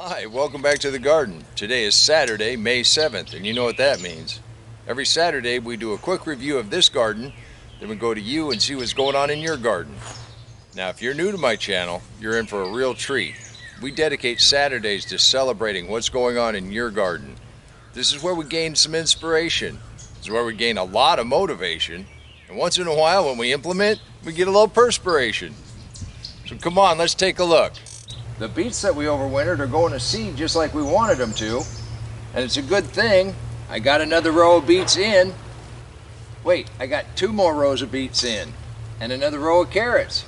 Hi, welcome back to the garden. Today is Saturday, May 7th, and you know what that means. Every Saturday we do a quick review of this garden, then we go to you and see what's going on in your garden. Now, if you're new to my channel, you're in for a real treat. We dedicate Saturdays to celebrating what's going on in your garden. This is where we gain some inspiration. This is where we gain a lot of motivation. And once in a while, when we implement, we get a little perspiration. So come on, let's take a look. The beets that we overwintered are going to seed just like we wanted them to. And it's a good thing. I got another row of beets in. Wait, I got 2 more rows of beets in. And another row of carrots.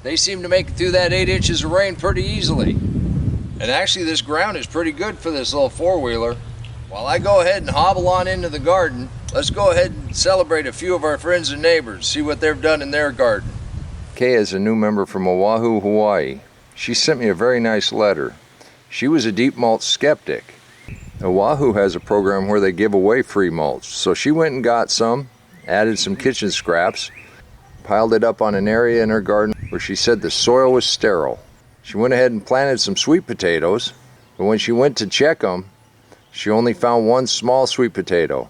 They seem to make it through that 8 inches of rain pretty easily. And actually this ground is pretty good for this little 4-wheeler. While I go ahead and hobble on into the garden, let's go ahead and celebrate a few of our friends and neighbors, see what they've done in their garden. Kay is a new member from Oahu, Hawaii. She sent me a very nice letter. She was a deep mulch skeptic. Oahu has a program where they give away free mulch, so she went and got some, added some kitchen scraps, piled it up on an area in her garden where she said the soil was sterile. She went ahead and planted some sweet potatoes, but when she went to check them, she only found 1 small sweet potato.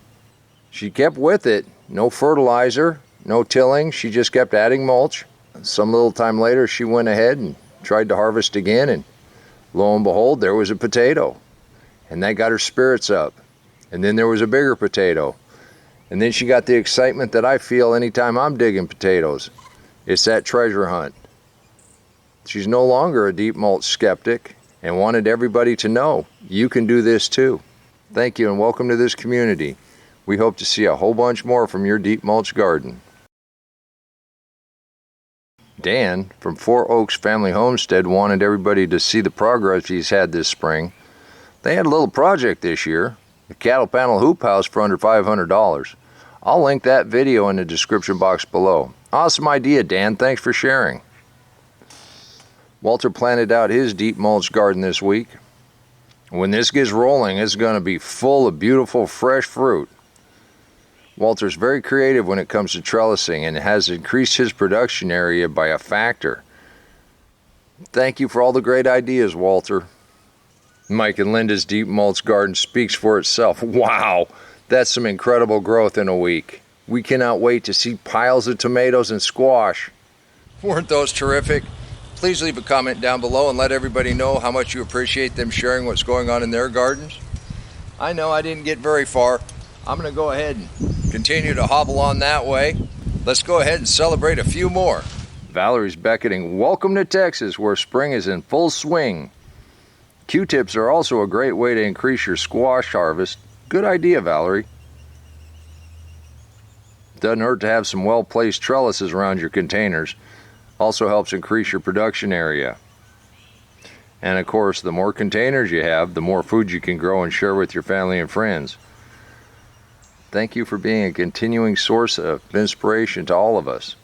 She kept with it, no fertilizer, no tilling, she just kept adding mulch. Some little time later, she went ahead and tried to harvest again, and lo and behold, there was a potato. And that got her spirits up. And then there was a bigger potato. And then she got the excitement that I feel anytime I'm digging potatoes. It's that treasure hunt. She's no longer a deep mulch skeptic and wanted everybody to know you can do this too. Thank you and welcome to this community. We hope to see a whole bunch more from your deep mulch garden. Dan from 4 Oaks Family Homestead wanted everybody to see the progress he's had this spring. They had a little project this year, a cattle panel hoop house for under $500. I'll link that video in the description box below. Awesome idea, Dan. Thanks for sharing. Walter planted out his deep mulch garden this week. When this gets rolling, it's going to be full of beautiful fresh fruit. Walter's very creative when it comes to trellising and has increased his production area by a factor. Thank you for all the great ideas, Walter. Mike and Linda's deep mulch garden speaks for itself. Wow, that's some incredible growth in a week. We cannot wait to see piles of tomatoes and squash. Weren't those terrific? Please leave a comment down below and let everybody know how much you appreciate them sharing what's going on in their gardens. I know I didn't get very far. I'm going to go ahead and continue to hobble on that way. Let's go ahead and celebrate a few more. Valerie's beckoning, welcome to Texas, where spring is in full swing. Q-tips are also a great way to increase your squash harvest. Good idea, Valerie. Doesn't hurt to have some well-placed trellises around your containers. Also helps increase your production area. And of course, the more containers you have, the more food you can grow and share with your family and friends. Thank you for being a continuing source of inspiration to all of us.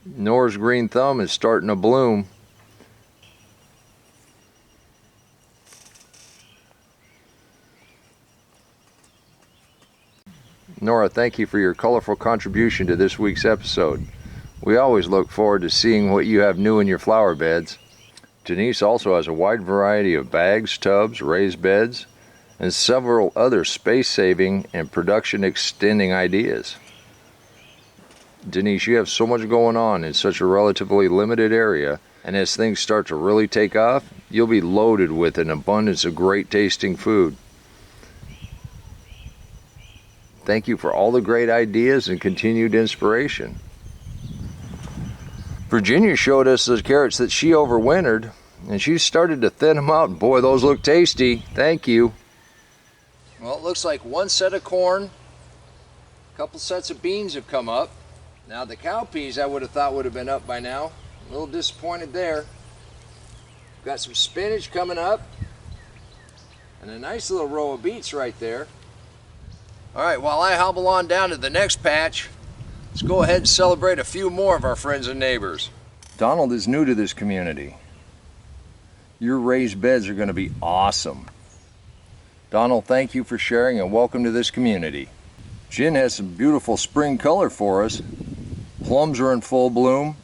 Nora's green thumb is starting to bloom. Nora, thank you for your colorful contribution to this week's episode. We always look forward to seeing what you have new in your flower beds. Denise also has a wide variety of bags, tubs, raised beds, and several other space-saving and production-extending ideas. Denise, you have so much going on in such a relatively limited area, and as things start to really take off, you'll be loaded with an abundance of great-tasting food. Thank you for all the great ideas and continued inspiration. Virginia showed us the carrots that she overwintered, and she started to thin them out. Boy, those look tasty. Thank you. Well, it looks like 1 set of corn, a couple sets of beans have come up. Now the cowpeas I would have thought would have been up by now. A little disappointed there. Got some spinach coming up, and a nice little row of beets right there. All right, while I hobble on down to the next patch, let's go ahead and celebrate a few more of our friends and neighbors. Donald is new to this community. Your raised beds are going to be awesome. Donald, thank you for sharing and welcome to this community. Jen has some beautiful spring color for us. Plums are in full bloom.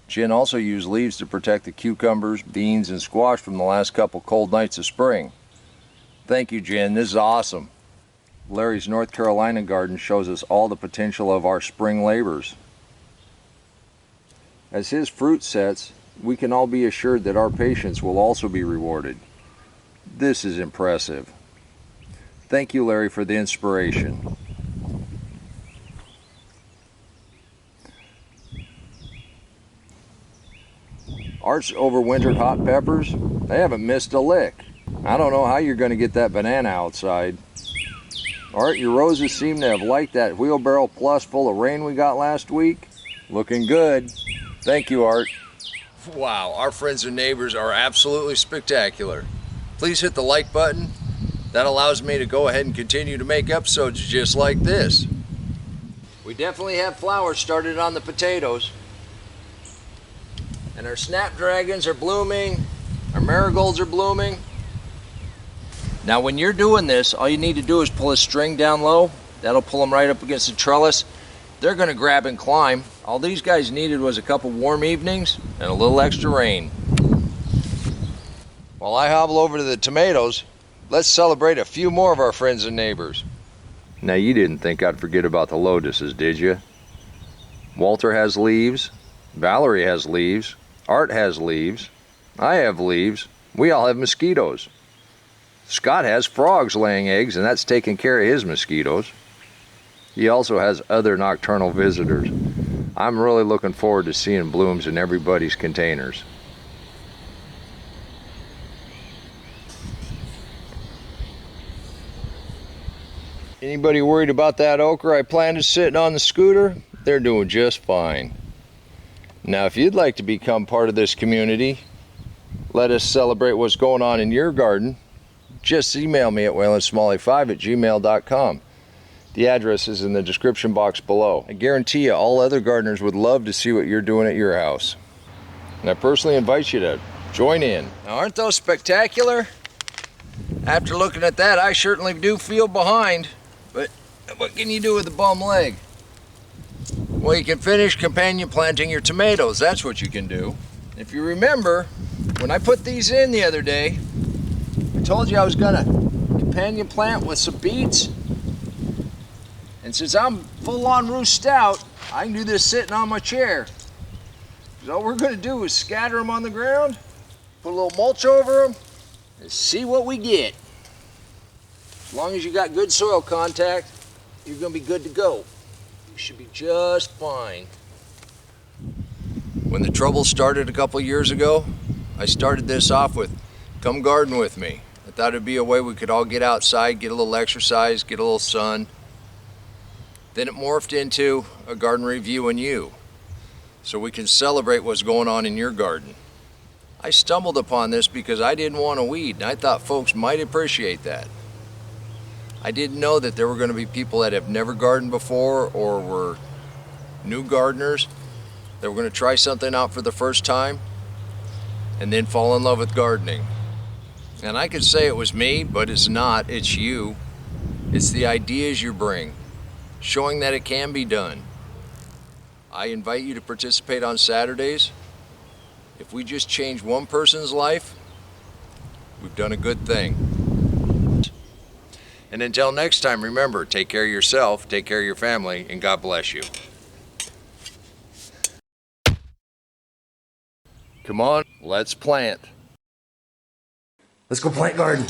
Jen also used leaves to protect the cucumbers, beans, and squash from the last couple cold nights of spring. Thank you, Jen. This is awesome. Larry's North Carolina garden shows us all the potential of our spring labors. As his fruit sets, we can all be assured that our patience will also be rewarded. This is impressive. Thank you, Larry, for the inspiration. Art's overwintered hot peppers, they haven't missed a lick. I don't know how you're going to get that banana outside. Art, your roses seem to have liked that wheelbarrow plus full of rain we got last week. Looking good. Thank you, Art. Wow, our friends and neighbors are absolutely spectacular. Please hit the like button. That allows me to go ahead and continue to make episodes just like this. We definitely have flowers started on the potatoes. And our snapdragons are blooming. Our marigolds are blooming. Now when you're doing this, all you need to do is pull a string down low. That'll pull them right up against the trellis. They're going to grab and climb. All these guys needed was a couple warm evenings and a little extra rain. While I hobble over to the tomatoes, let's celebrate a few more of our friends and neighbors. Now you didn't think I'd forget about the lotuses, did you? Walter has leaves. Valerie has leaves. Art has leaves. I have leaves. We all have mosquitoes. Scott has frogs laying eggs, and that's taking care of his mosquitoes. He also has other nocturnal visitors. I'm really looking forward to seeing blooms in everybody's containers. Anybody worried about that okra I planted sitting on the scooter? They're doing just fine. Now, if you'd like to become part of this community, let us celebrate what's going on in your garden, just email me at waylandsmalley5@gmail.com. The address is in the description box below. I guarantee you all other gardeners would love to see what you're doing at your house. And I personally invite you to join in. Now, aren't those spectacular? After looking at that, I certainly do feel behind. But what can you do with a bum leg? Well, you can finish companion planting your tomatoes. That's what you can do. If you remember, when I put these in the other day, I told you I was gonna companion plant with some beets. And since I'm full on roost stout, I can do this sitting on my chair. So all we're gonna do is scatter them on the ground, put a little mulch over them, and see what we get. As long as you got good soil contact, you're gonna be good to go. You should be just fine. When the trouble started a couple years ago, I started this off with, come garden with me. I thought it'd be a way we could all get outside, get a little exercise, get a little sun. Then it morphed into a garden review and you, so we can celebrate what's going on in your garden. I stumbled upon this because I didn't want to weed, and I thought folks might appreciate that. I didn't know that there were going to be people that have never gardened before or were new gardeners that were going to try something out for the first time and then fall in love with gardening. And I could say it was me, but it's not. It's you. It's the ideas you bring, showing that it can be done. I invite you to participate on Saturdays. If we just change one person's life, we've done a good thing. And until next time, remember, take care of yourself, take care of your family, and God bless you. Come on, let's plant. Let's go plant garden.